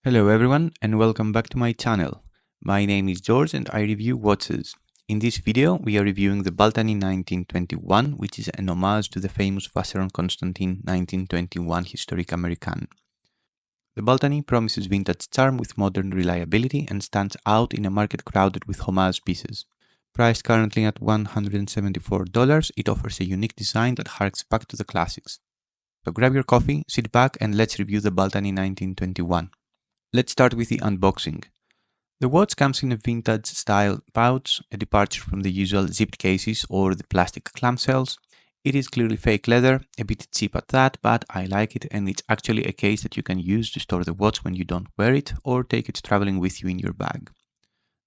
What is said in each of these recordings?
Hello everyone and welcome back to my channel. My name is George and I review watches. In this video we are reviewing the Baltany 1921, which is an homage to the famous Vacheron Constantin 1921 historic American. The Baltany promises vintage charm with modern reliability and stands out in a market crowded with homage pieces. Priced currently at $174, it offers a unique design that harks back to the classics. So grab your coffee, sit back and let's review the Baltany 1921. Let's start with the unboxing. The watch comes in a vintage style pouch, a departure from the usual zipped cases or the plastic clamshells. It is clearly fake leather, a bit cheap at that, but I like it and it's actually a case that you can use to store the watch when you don't wear it or take it traveling with you in your bag.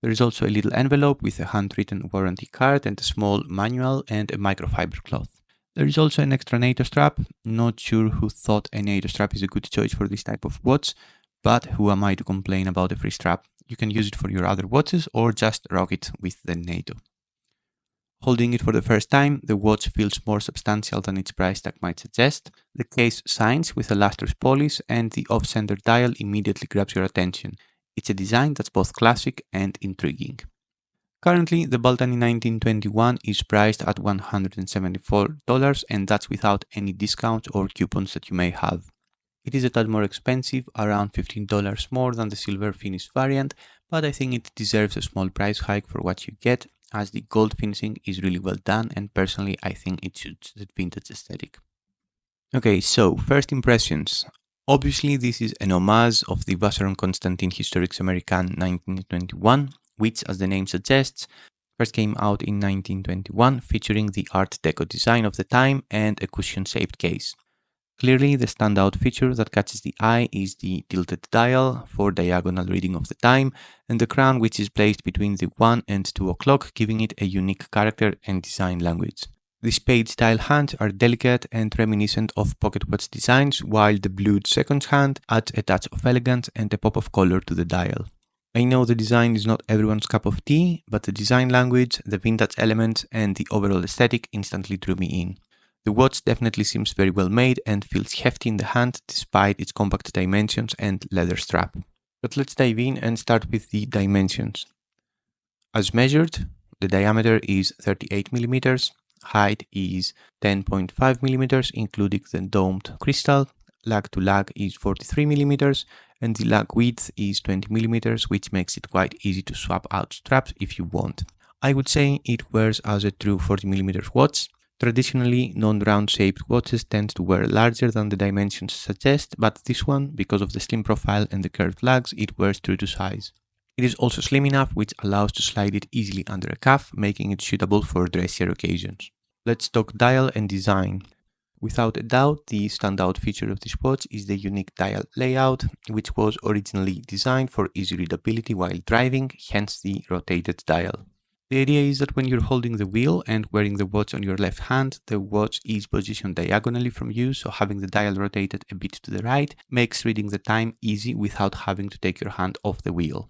There is also a little envelope with a handwritten warranty card and a small manual and a microfiber cloth. There is also an extra NATO strap. Not sure who thought a NATO strap is a good choice for this type of watch, but who am I to complain about a free strap? You can use it for your other watches or just rock it with the NATO. Holding it for the first time, the watch feels more substantial than its price tag might suggest. The case shines with a lustrous polish and the off-center dial immediately grabs your attention. It's a design that's both classic and intriguing. Currently, the Baltany 1921 is priced at $174 and that's without any discounts or coupons that you may have. It is a tad more expensive, around $15 more than the silver finish variant, but I think it deserves a small price hike for what you get, as the gold finishing is really well done and personally I think it suits the vintage aesthetic. Okay, so first impressions. Obviously this is an homage of the Vacheron Constantin Historiques American 1921, which as the name suggests, first came out in 1921 featuring the Art Deco design of the time and a cushion-shaped case. Clearly, the standout feature that catches the eye is the tilted dial for diagonal reading of the time and the crown which is placed between the 1 and 2 o'clock, giving it a unique character and design language. The spade-style hands are delicate and reminiscent of pocket watch designs, while the blued second hand adds a touch of elegance and a pop of color to the dial. I know the design is not everyone's cup of tea, but the design language, the vintage elements and the overall aesthetic instantly drew me in. The watch definitely seems very well made and feels hefty in the hand despite its compact dimensions and leather strap. But let's dive in and start with the dimensions. As measured, the diameter is 38 mm, height is 10.5 mm including the domed crystal, lag to lag is 43 mm and the lag width is 20 mm, which makes it quite easy to swap out straps if you want. I would say it wears as a true 40 mm watch. Traditionally, non-round shaped watches tend to wear larger than the dimensions suggest, but this one, because of the slim profile and the curved lugs, it wears true to size. It is also slim enough, which allows to slide it easily under a cuff, making it suitable for dressier occasions. Let's talk dial and design. Without a doubt, the standout feature of this watch is the unique dial layout, which was originally designed for easy readability while driving, hence the rotated dial. The idea is that when you're holding the wheel and wearing the watch on your left hand, the watch is positioned diagonally from you, so having the dial rotated a bit to the right makes reading the time easy without having to take your hand off the wheel.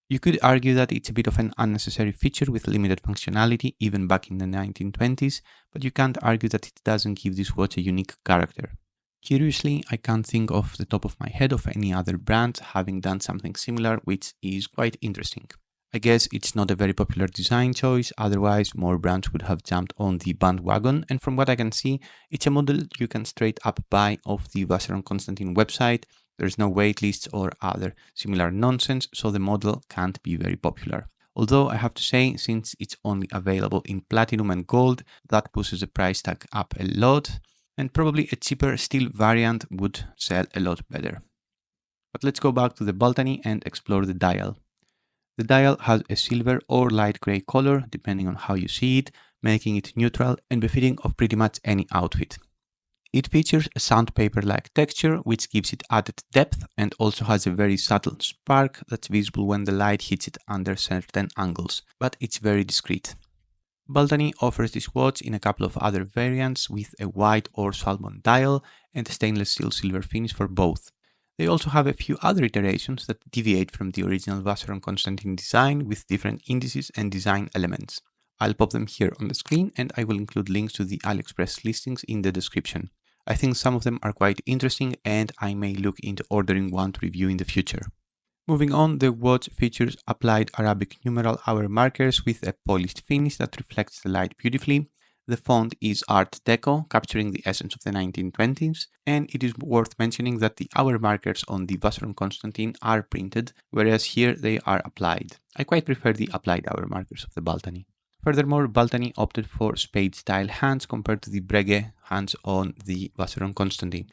You could argue that it's a bit of an unnecessary feature with limited functionality even back in the 1920s, but you can't argue that it doesn't give this watch a unique character. Curiously, I can't think off the top of my head of any other brand having done something similar, which is quite interesting. I guess it's not a very popular design choice, otherwise more brands would have jumped on the bandwagon, and from what I can see, it's a model you can straight up buy off the Vacheron Constantin website. There's no waitlists or other similar nonsense, so the model can't be very popular. Although I have to say, since it's only available in platinum and gold, that pushes the price tag up a lot, and probably a cheaper steel variant would sell a lot better. But let's go back to the Baltany and explore the dial. The dial has a silver or light grey color, depending on how you see it, making it neutral and befitting of pretty much any outfit. It features a sandpaper-like texture, which gives it added depth and also has a very subtle spark that's visible when the light hits it under certain angles, but it's very discreet. Baltany offers this watch in a couple of other variants with a white or salmon dial and a stainless steel silver finish for both. They also have a few other iterations that deviate from the original Vacheron Constantin design with different indices and design elements. I'll pop them here on the screen and I will include links to the AliExpress listings in the description. I think some of them are quite interesting and I may look into ordering one to review in the future. Moving on, the watch features applied Arabic numeral hour markers with a polished finish that reflects the light beautifully. The font is Art Deco, capturing the essence of the 1920s, and it is worth mentioning that the hour markers on the Vacheron Constantin are printed, whereas here they are applied. I quite prefer the applied hour markers of the Baltany. Furthermore, Baltany opted for spade-style hands compared to the Breguet hands on the Vacheron Constantin.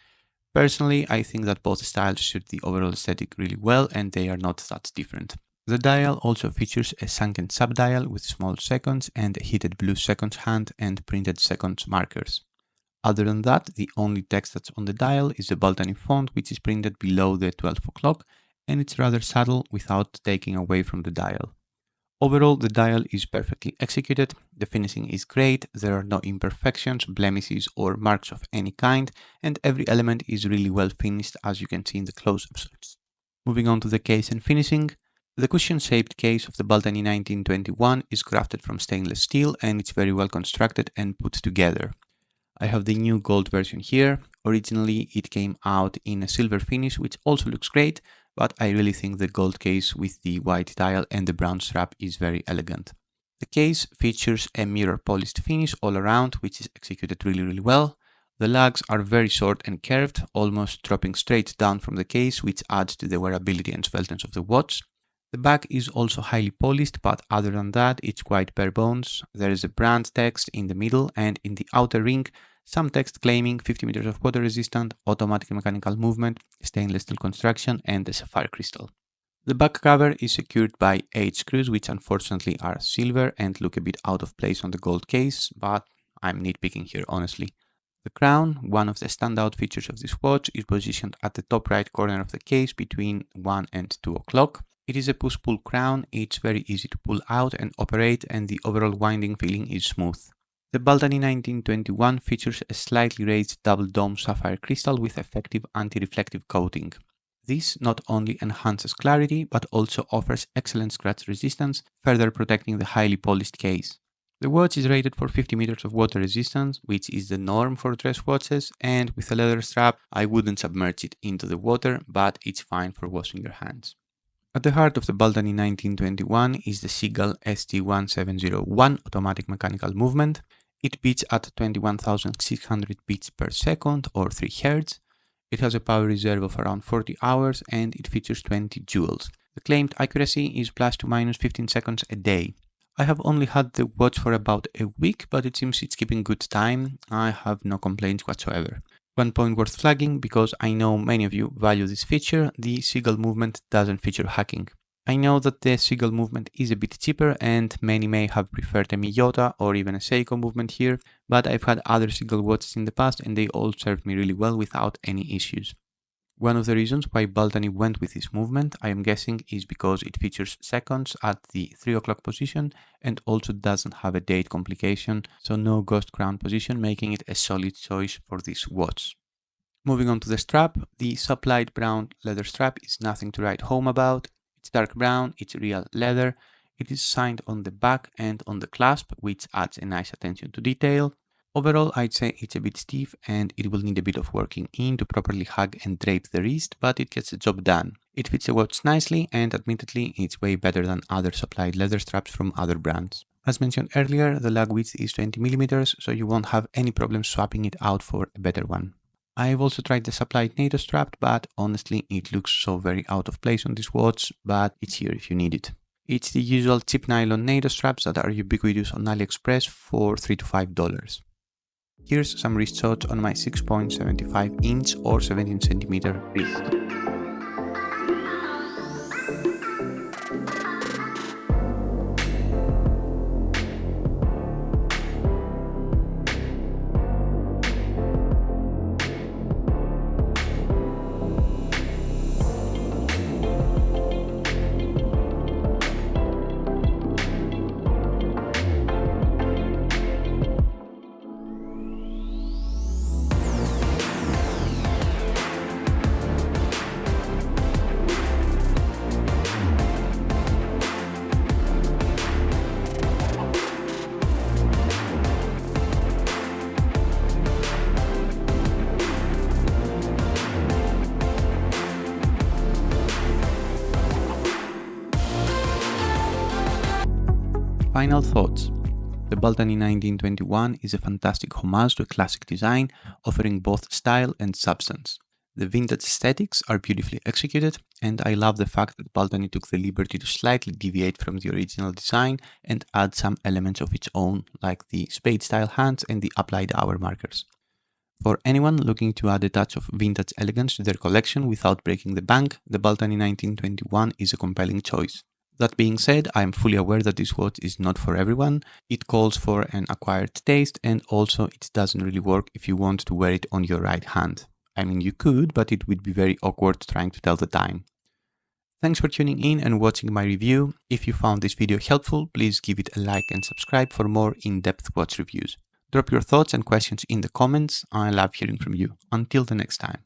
Personally, I think that both styles suit the overall aesthetic really well and they are not that different. The dial also features a sunken subdial with small seconds and a heated blue seconds hand and printed seconds markers. Other than that, the only text that's on the dial is the Baltany font, which is printed below the 12 o'clock, and it's rather subtle without taking away from the dial. Overall, the dial is perfectly executed, the finishing is great, there are no imperfections, blemishes or marks of any kind, and every element is really well finished as you can see in the close-up shots. Moving on to the case and finishing, the cushion-shaped case of the Baltany 1921 is crafted from stainless steel and it's very well constructed and put together. I have the new gold version here. Originally it came out in a silver finish, which also looks great, but I really think the gold case with the white dial and the brown strap is very elegant. The case features a mirror polished finish all around, which is executed really well. The lugs are very short and curved, almost dropping straight down from the case, which adds to the wearability and sveltness of the watch. The back is also highly polished, but other than that, it's quite bare bones. There is a brand text in the middle and in the outer ring, some text claiming 50 meters of water resistant, automatic mechanical movement, stainless steel construction, and a sapphire crystal. The back cover is secured by 8 screws, which unfortunately are silver and look a bit out of place on the gold case, but I'm nitpicking here honestly. The crown, one of the standout features of this watch, is positioned at the top right corner of the case between 1 and 2 o'clock. It is a push-pull crown, it's very easy to pull out and operate, and the overall winding feeling is smooth. The Baltany 1921 features a slightly raised double dome sapphire crystal with effective anti-reflective coating. This not only enhances clarity, but also offers excellent scratch resistance, further protecting the highly polished case. The watch is rated for 50 meters of water resistance, which is the norm for dress watches, and with a leather strap, I wouldn't submerge it into the water, but it's fine for washing your hands. At the heart of the Baltany 1921 is the Seagull ST1701 automatic mechanical movement. It beats at 21,600 beats per second or 3 Hz. It has a power reserve of around 40 hours and it features 20 jewels. The claimed accuracy is plus to minus 15 seconds a day. I have only had the watch for about a week, but it seems it's keeping good time. I have no complaints whatsoever. One point worth flagging, because I know many of you value this feature, the Seagull movement doesn't feature hacking. I know that the Seagull movement is a bit cheaper and many may have preferred a Miyota or even a Seiko movement here, but I've had other Seagull watches in the past and they all served me really well without any issues. One of the reasons why Baltany went with this movement, I am guessing, is because it features seconds at the 3 o'clock position and also doesn't have a date complication, so no ghost crown position, making it a solid choice for this watch. Moving on to the strap, the supplied brown leather strap is nothing to write home about. It's dark brown, it's real leather, it is signed on the back and on the clasp, which adds a nice attention to detail. Overall, I'd say it's a bit stiff and it will need a bit of working in to properly hug and drape the wrist, but it gets the job done. It fits the watch nicely and admittedly it's way better than other supplied leather straps from other brands. As mentioned earlier, the lug width is 20mm, so you won't have any problem swapping it out for a better one. I've also tried the supplied NATO strap, but honestly it looks so very out of place on this watch, but it's here if you need it. It's the usual cheap nylon NATO straps that are ubiquitous on AliExpress for $3 to $5. Here's some wrist shots on my 6.75 inch or 17cm wrist. Final thoughts. The Baltany 1921 is a fantastic homage to a classic design, offering both style and substance. The vintage aesthetics are beautifully executed, and I love the fact that Baltany took the liberty to slightly deviate from the original design and add some elements of its own, like the spade-style hands and the applied hour markers. For anyone looking to add a touch of vintage elegance to their collection without breaking the bank, the Baltany 1921 is a compelling choice. That being said, I am fully aware that this watch is not for everyone. It calls for an acquired taste, and also it doesn't really work if you want to wear it on your right hand. I mean, you could, but it would be very awkward trying to tell the time. Thanks for tuning in and watching my review. If you found this video helpful, please give it a like and subscribe for more in-depth watch reviews. Drop your thoughts and questions in the comments. I love hearing from you. Until the next time.